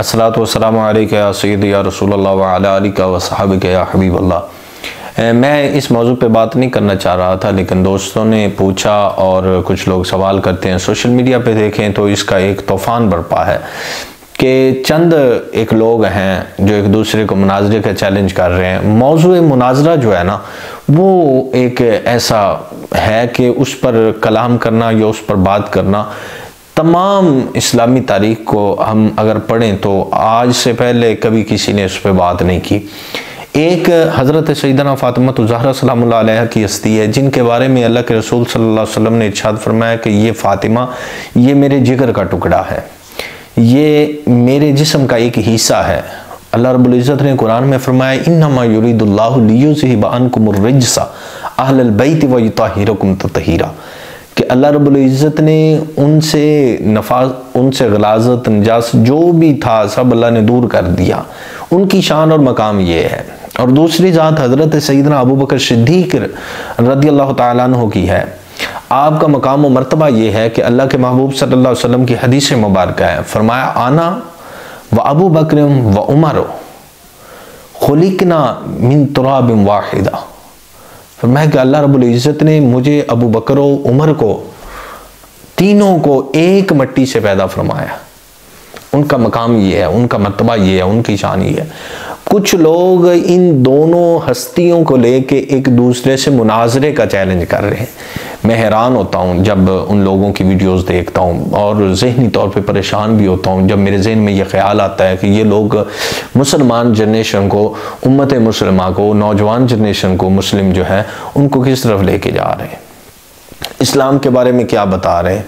अस्सलातु वस्सलामु अलैका या सय्यदी या रसूलल्लाह व अला आलिका व सहाबिका या हबीबल्लाह। मैं इस मौजू पे बात नहीं करना चाह रहा था, लेकिन दोस्तों ने पूछा और कुछ लोग सवाल करते हैं। सोशल मीडिया पे देखें तो इसका एक तूफ़ान बरपा है कि चंद एक लोग हैं जो एक दूसरे को मुनाजरे का चैलेंज कर रहे हैं। मौजू मुनाजरा जो है ना, वो एक ऐसा है कि उस पर कलाम करना या उस पर बात करना, तमाम इस्लामी तारीख को हम अगर पढ़ें तो आज से पहले कभी किसी ने उस पर बात नहीं की। एक हज़रत सैयदना फ़ातिमा ज़हरा सलामुल्लाह अलैहा की हस्ती है, जिनके बारे में अल्लाह के रसूल सल्लल्लाहु अलैहि वसल्लम ने इरशाद फरमाया कि ये फ़ातिमा ये मेरे जिगर का टुकड़ा है, ये मेरे जिस्म का एक हिस्सा है। अल्लाह रब्बुल इज़्ज़त ने कुरान में फरमाया इन्नमा युरीदुल्लाहु लियुज़हिबा अन्कुमुर रिज्सा अहलल बैति व युतहिरकुम तत्हीरा, कि अल्लाह रब्बुल इज़्ज़त ने उनसे गलाजत नजास जो भी था सब अल्लाह ने दूर कर दिया। उनकी शान और मकाम ये है। और दूसरी ज़ात हज़रत सैयदना अबू बकर सिद्दीक़ रज़ियल्लाहु तआला अन्हु की है। आपका मकाम और मर्तबा ये है कि अल्लाह के महबूब सल्लल्लाहु अलैहि वसल्लम की हदीस मुबारक है, फरमाया आना व अबू बकर व उमर खुलिकना मिन तुराबिन वाहिदा। फरमाया कि अल्लाह रब्बुल इज़्ज़त ने मुझे, अबू बकर और उमर को, तीनों को एक मट्टी से पैदा फरमाया। उनका मकाम ये है, उनका मर्तबा ये है, उनकी शान ये है। कुछ लोग इन दोनों हस्तियों को लेके एक दूसरे से मुनाजरे का चैलेंज कर रहे हैं। मैं हैरान होता हूँ जब उन लोगों की वीडियोस देखता हूँ, और ज़हनी तौर पे परेशान भी होता हूँ जब मेरे जहन में ये ख्याल आता है कि ये लोग मुसलमान जनरेशन को, उम्मत मुसलमा को, नौजवान जनरेशन को, मुस्लिम जो है उनको किस तरफ लेके जा रहे हैं। इस्लाम के बारे में क्या बता रहे हैं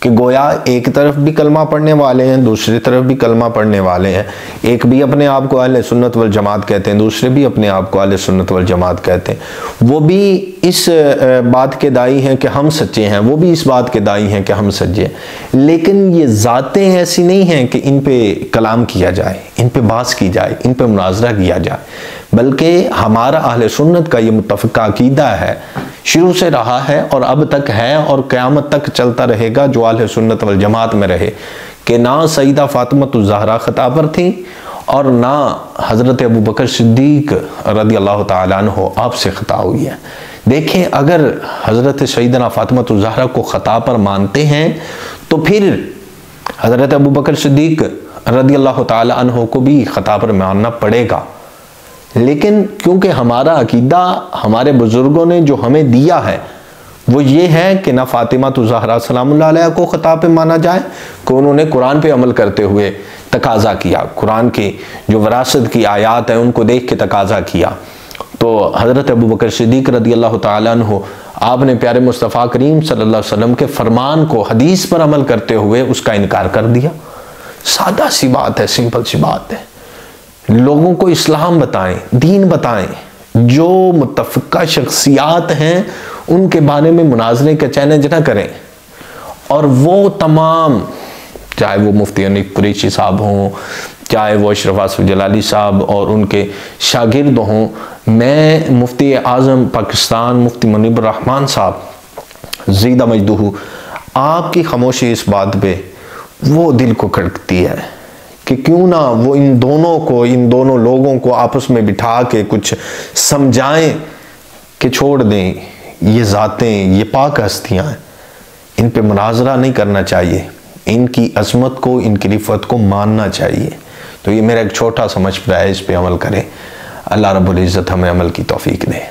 कि गोया एक तरफ भी कलमा पढ़ने वाले हैं, दूसरी तरफ भी कलमा पढ़ने वाले हैं। एक भी अपने आप को अहले सुन्नत वल जमात कहते हैं, दूसरे भी अपने आप को अहले सुन्नत वल जमात कहते हैं। वो भी इस बात के दाई हैं कि हम सच्चे हैं, वो भी इस बात के दाई हैं कि हम सच्चे हैं। लेकिन ये ज़ातें ऐसी नहीं हैं कि इन पे कलाम किया जाए, इन पे बात की जाए, इन पे मुनाजरा किया जाए, बल्कि हमारा अहले सुन्नत का ये मुत्तफ़िक़ा अक़ीदा है, शुरू से रहा है और अब तक है और क़यामत तक चलता रहेगा, जो अहले सुन्नत वल जमात में रहे, कि ना सईदा फ़ातिमा ज़हरा ख़ता पर थी और ना हज़रत अबू बकर सिद्दीक़ रज़ियल्लाहु तआला अन्हु आपसे ख़ता हुई है। देखें, अगर हज़रत सईदना फ़ातिमा ज़हरा को ख़ता पर मानते हैं तो फिर हज़रत अबू बकर सिद्दीक़ रज़ियल्लाहु तआला अन्हु को भी ख़ता पर मानना पड़ेगा। लेकिन क्योंकि हमारा अकीदा हमारे बुजुर्गों ने जो हमें दिया है वो ये है कि ना फ़ातिमा ज़हरा सलामुल्लाह अलैहा को ख़ता पे माना जाए, कि उन्होंने कुरान पे अमल करते हुए तकाज़ा किया, कुरान की जो विरासत की आयात है उनको देख के तकाज़ा किया। तो हज़रत अबू बकर सिद्दीक़ रज़ियल्लाहु तआला अन्हु, आपने प्यारे मुस्तफ़ा करीम सल्लल्लाहु अलैहि वसल्लम के फरमान को हदीस पर अमल करते हुए उसका इनकार कर दिया। सादा सी बात है, सिंपल सी बात है। लोगों को इस्लाम बताएं, दीन बताएं। जो मुत्तफ़िक़ा शख्सियात हैं उनके बारे में मुनाज़रे का चैलेंज ना करें। और वो तमाम, चाहे वो मुफ्ती हनीफ कुरैशी साहब हों, चाहे वो अशरफ आसिफ जलाली साहब और उनके शागिर्द हों, मैं मुफ्ती आज़म पाकिस्तान मुफ्ती मुनीबुर रहमान साहब ज़ीदा मजदूहू, आपकी खामोशी इस बात पे वो दिल को खटकती है कि क्यों ना वो इन दोनों लोगों को आपस में बिठा के कुछ समझाएं कि छोड़ दें, ये ज़ातें, ये पाक हस्तियाँ हैं, इन पे मुनाजरा नहीं करना चाहिए, इनकी अज़मत को, इनकी रिफ़त को मानना चाहिए। तो ये मेरा एक छोटा सा मशवरा है, इस पे अमल करें। अल्लाह रब्बुल इज़्ज़त हमें अमल की तौफ़ीक दे।